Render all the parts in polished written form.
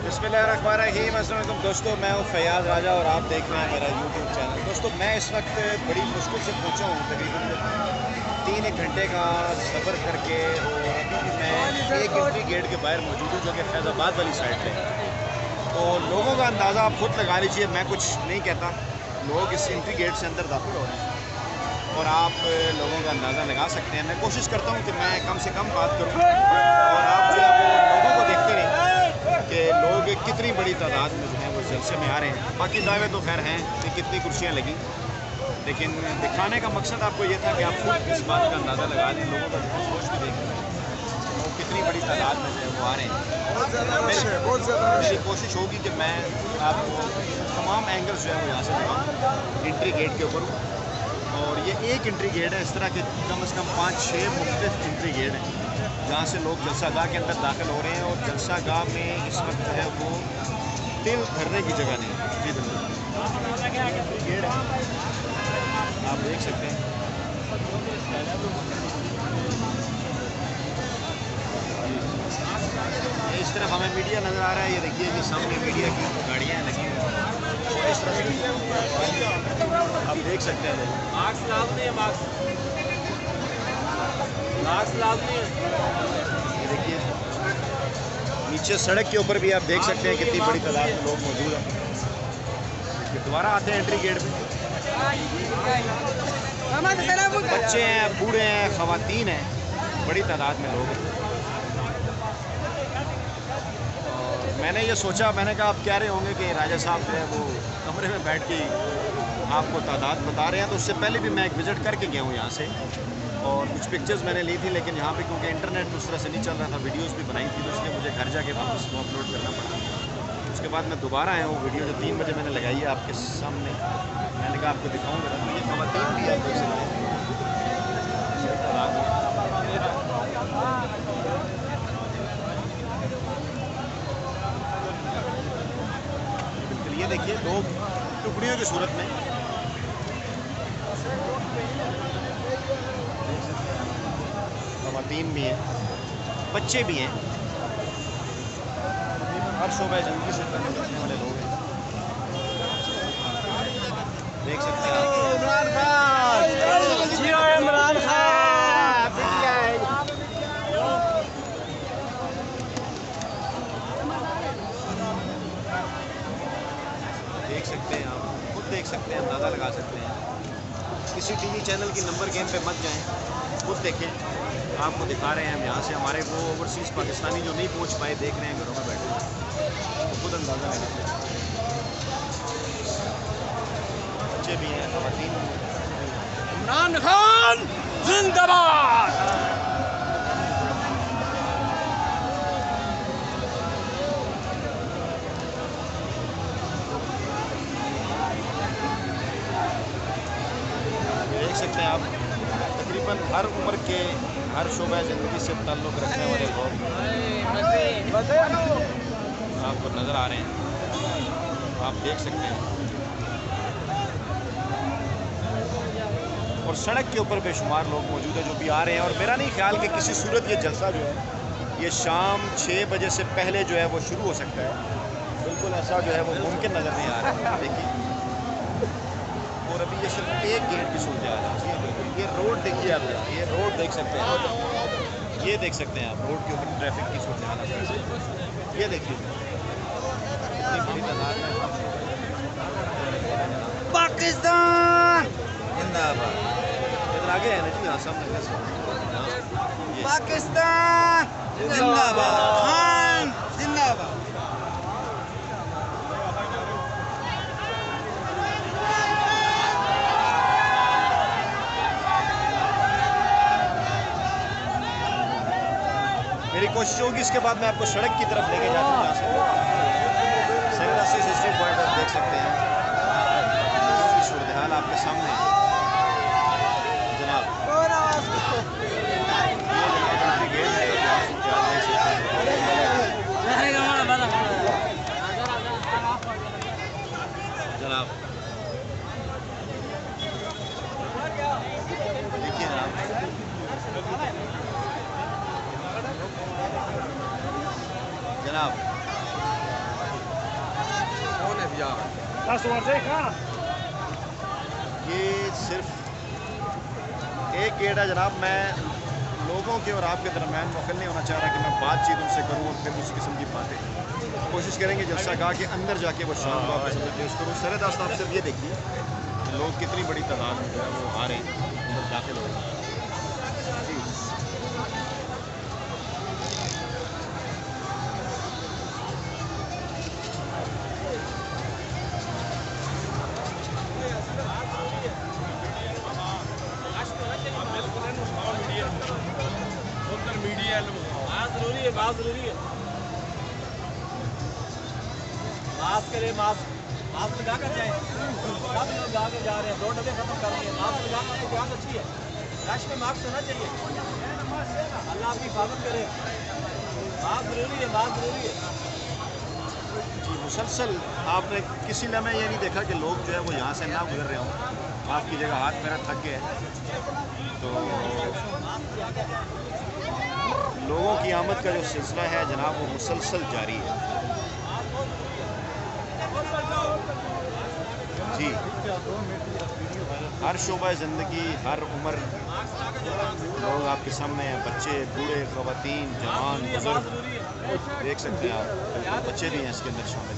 बिस्मिल्लाहिर्रहमानिर्रहीम। अस्सलाम वालेकुम दोस्तों, मैं हूँ फैयाज़ राजा और आप देख रहे हैं मेरा यूट्यूब चैनल। दोस्तों, मैं इस वक्त बड़ी मुश्किल से पहुँचा हूँ, तकरीबन 3 घंटे का सफ़र करके, और अभी मैं एक एंट्री गेट के बाहर मौजूद हूँ जो कि फैज़ाबाद वाली साइड पे। तो लोगों का अंदाज़ा आप खुद लगा लीजिए, मैं कुछ नहीं कहता। लोग इस एंट्री गेट से अंदर दाखिल हो रहे हैं और आप लोगों का अंदाज़ा लगा सकते हैं। मैं कोशिश करता हूँ कि मैं कम से कम बात करूँ और आप जो है वो लोगों को देखते रहें कि लोग कितनी बड़ी तादाद में जो है वो जलसे में आ रहे हैं। बाकी दावे तो खैर हैं कि कितनी कुर्सियाँ लगी, लेकिन दिखाने का मकसद आपको ये था कि आप खुद इस बात का अंदाज़ा लगा दें, लोगों का सोच भी देखें वो कितनी बड़ी तादाद में जो है वो आ रहे हैं। बहुत ज़्यादा मेरी कोशिश होगी कि मैं आपको तमाम एंगल्स जो है वो यहाँ से दिखाऊँ। एंट्री गेट के ऊपर, और ये एक एंट्री गेट है, इस तरह के कम से कम 5-6 मुख्तलिफ एंट्री गेट हैं जहाँ से लोग जलसागाह के अंदर दाखिल हो रहे हैं। और जलसागाह में इस वक्त जो है वो तिल भरने की जगह नहीं है। जी बिल्कुल गेट है, आप देख सकते हैं। इस तरफ हमें मीडिया नज़र आ रहा है, ये देखिए कि सामने मीडिया की गाड़ियाँ लगी हुई, इस तरह से आप देख सकते हैं। मास्क लाजमी है, मास्क लाजमी है। ये देखिए नीचे सड़क के ऊपर भी आप देख सकते हैं कितनी बड़ी तादाद में लोग मौजूद हैं। दोबारा आते हैं एंट्री गेट पे। बच्चे हैं, बूढ़े हैं, ख़वातीन हैं, बड़ी तादाद में लोग हैं। मैंने ये सोचा, मैंने कहा आप कह रहे होंगे कि राजा साहब जो है वो कमरे में बैठ के आपको तादाद बता रहे हैं, तो उससे पहले भी मैं एक विज़िट करके गया हूँ यहाँ से और कुछ पिक्चर्स मैंने ली थी, लेकिन यहाँ पे क्योंकि इंटरनेट उस तरह से नहीं चल रहा था, वीडियोस भी बनाई थी, तो इसलिए मुझे घर जाके वापस वो अपलोड करना पड़ा। उसके बाद मैं दोबारा आया हूँ, वीडियो जो 3 बजे मैंने लगाई है आपके सामने, मैंने कहा आपको दिखाऊँगा। तो ये ख़वातीन भी आप देख सकते हैं। ये देखिए 2 टुकड़ियों की सूरत में ख़वातीन भी हैं, बच्चे भी हैं, हर शोबे ज़िंदगी से ताल्लुक़ रखने वाले लोग हैं। देख सकते हैं इमरान खान, जियो इमरान खान। देख सकते हैं, आप खुद देख सकते हैं, अंदाज़ा लगा सकते हैं। किसी टीवी चैनल की नंबर गेम पे मत जाएं, खुद देखें। आपको दिखा रहे हैं हम यहाँ से, हमारे वो ओवरसीज़ पाकिस्तानी जो नहीं पहुँच पाए देख रहे हैं घरों में बैठे, तो खुद अंदाज़ा लगा। बच्चे भी हैं, ख़वातीन भी हैं। इमरान खान जिंदाबाद। देख सकते हैं आप, तकरीबन हर उम्र के, हर शोबा ज़िंदगी से ताल्लुक़ रखने वाले लोग आपको नज़र आ रहे हैं, आप देख सकते हैं। और सड़क के ऊपर बेशुमार लोग मौजूद हैं जो भी आ रहे हैं। और मेरा नहीं ख्याल कि किसी सूरत ये जलसा जो है ये शाम 6 बजे से पहले जो है वो शुरू हो सकता है। बिल्कुल ऐसा जो है वो मुमकिन नज़र नहीं आ रहा है। देखिए, और अभी ये सिर्फ एक गेट की सूरत है। ये रोड देखिए आप, ये रोड देख सकते हैं, ये देख सकते हैं आप रोड के ऊपर ट्रैफिक की सूरत है। ये देखिए कितनी बड़ी तादाद में। पाकिस्तान जिंदाबाद। इधर आगे है ना जी, यहाँ सामने पाकिस्तान जिंदाबाद, खान जिंदाबाद। मेरी कोशिश होगी इसके बाद मैं आपको सड़क की तरफ लेके जाता हूँ। यहाँ से सेरेना स्ट्रीट पॉइंट आप देख सकते हैं, इसकी सूरत हाल आपके सामने है जनाब। ये जनाब एंट्री गेट है, आप देख सकते हैं जनाब। देखिए जनाब, जनाब ये सिर्फ एक गेट है जनाब। मैं लोगों के और आपके दरमियान मुखल नहीं होना चाह रहा कि मैं बातचीत उनसे करूँ और फिर उस किस्म की बातें कोशिश करेंगे जलसा कहा कि अंदर जाके वो शाम को आपके सामने पेश करूँ। सरदास्त आप सिर्फ ये देखिए लोग कितनी बड़ी तादाद में जो है वो आ रहे हैं, अंदर दाखिल हो रहे हैं। जी मास्क करे, मास्क लगा कर जाए। सब लोग लगा कर जा रहे हैं, 2 डब्बे खत्म कर रहे हैं। मास्क लगाना तो बहुत अच्छी है, रश में मास्क होना चाहिए। अल्लाह आपकी हिफाजत करे। मास्क जरूरी है, मास्क जरूरी है। जी मुसलसल आपने किसी लम्हे ये नहीं देखा कि लोग जो है वो यहाँ से ना गुजर रहे हों। माफ़ कीजिएगा, हाथ मेरा थक गया है। तो लोगों की आमद का जो सिलसिला है जनाब वो मुसलसल जारी है। जी हर शोबा ज़िंदगी, हर उम्र लोग आपके सामने हैं। बच्चे, बूढ़े, ख़वातीन, जवान, बुजुर्ग, देख सकते हैं आप। बच्चे भी हैं इसके अंदर शामिल।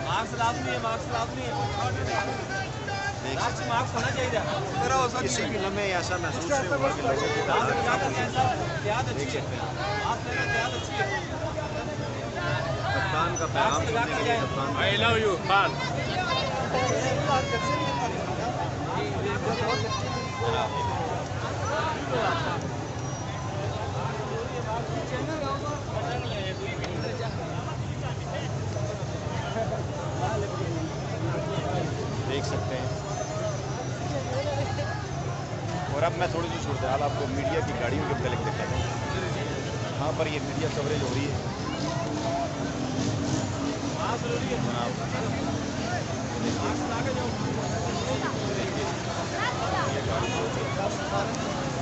मास्क लाजमी है, मास्क लाजमी है। मास्क होना चाहिए। किसी भी लम्हे ऐसा महसूस नहीं होगा कि लोगों की तादाद देख सकते हैं। कप्तान का पैगाम सुनने के लिए कप्तान आई लव यू खान। देख सकते हैं। और अब मैं थोड़ी सी सूरत हाल आपको मीडिया की गाड़ियों के मतलब दिखाता हूँ। यहाँ पर ये मीडिया कवरेज हो रही है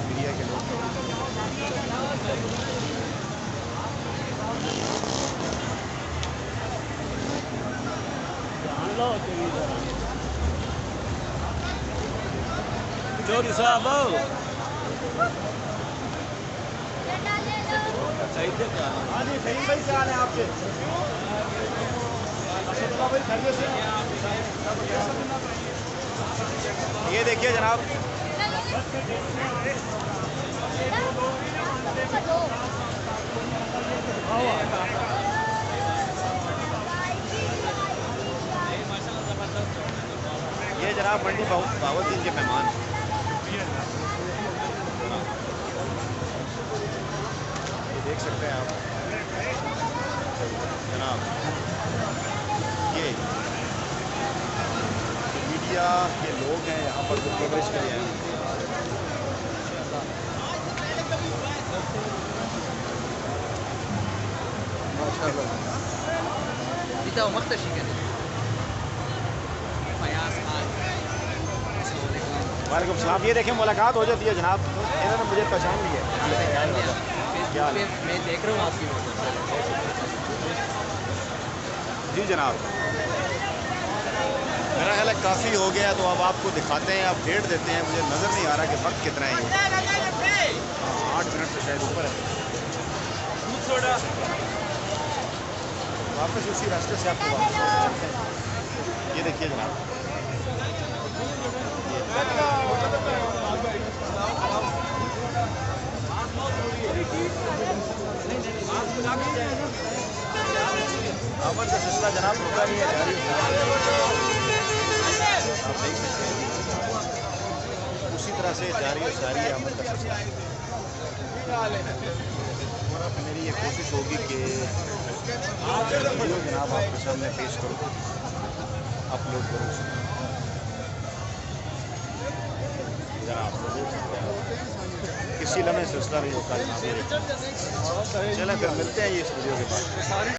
मीडिया के लोग। चोरी साहब सही थे क्या? हाँ जी सही भाई क्या हाल है आपके? ये देखिए जनाब, ये जनाब मंडी बावतदीन के मेहमान। ये देख सकते हैं आप जनाब, ये मीडिया के लोग हैं यहाँ पर जो कवरेज के लिए हैं। वालेकुम सलाम। ये देखें मुलाकात हो जाती है जनाब, इन्होंने मुझे पहचान लिया। क्या मैं देख रहा हूँ आपकी जी जनाब, मेरा ख्याल है काफ़ी हो गया, तो अब आपको दिखाते हैं। आप डेट देते हैं, मुझे नज़र नहीं आ रहा कि वक्त कितना है। 8 मिनट से शायद ऊपर है। वापस उसी रास्ते से आपको वापस चलते हैं। ये देखिए जनाब, आमद का सिलसिला जनाब रुका नहीं है, जारी है। आप देख सकते हैं उसी तरह से जारी है सारी आमद का सिलसिला। और अब मेरी ये कोशिश होगी कि वीडियो जनाब आपके सामने पेश करूँ, अपलोड करूँ जनाब। किसी लम्हे सिलसिला नहीं होता जनाब। चलें फिर मिलते हैं ये इस वीडियो के बाद।